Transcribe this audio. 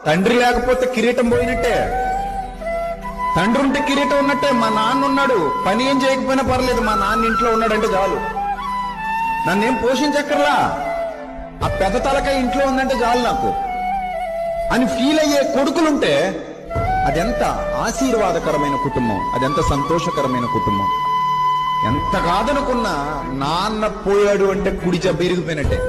తండ్రి లేకపోతే కిరీటం పోయినట్టే. తండ్రి ఉంటే కిరీటం ఉన్నట్టే. మా నాన్న ఉన్నాడు, పని ఏం చేయకపోయినా పర్లేదు, మా నాన్న ఇంట్లో ఉన్నాడంటే చాలు. నన్నేం పోషించక్కర్లా, ఆ పెద్ద తలకాయ ఇంట్లో ఉందంటే చాలు నాకు అని ఫీల్ అయ్యే కొడుకులుంటే అదెంత ఆశీర్వాదకరమైన కుటుంబం, అదెంత సంతోషకరమైన కుటుంబం. ఎంత కాదనుకున్నా నాన్న పోయాడు అంటే కుడి జబ్బ ఇరిగిపోయినట్టే.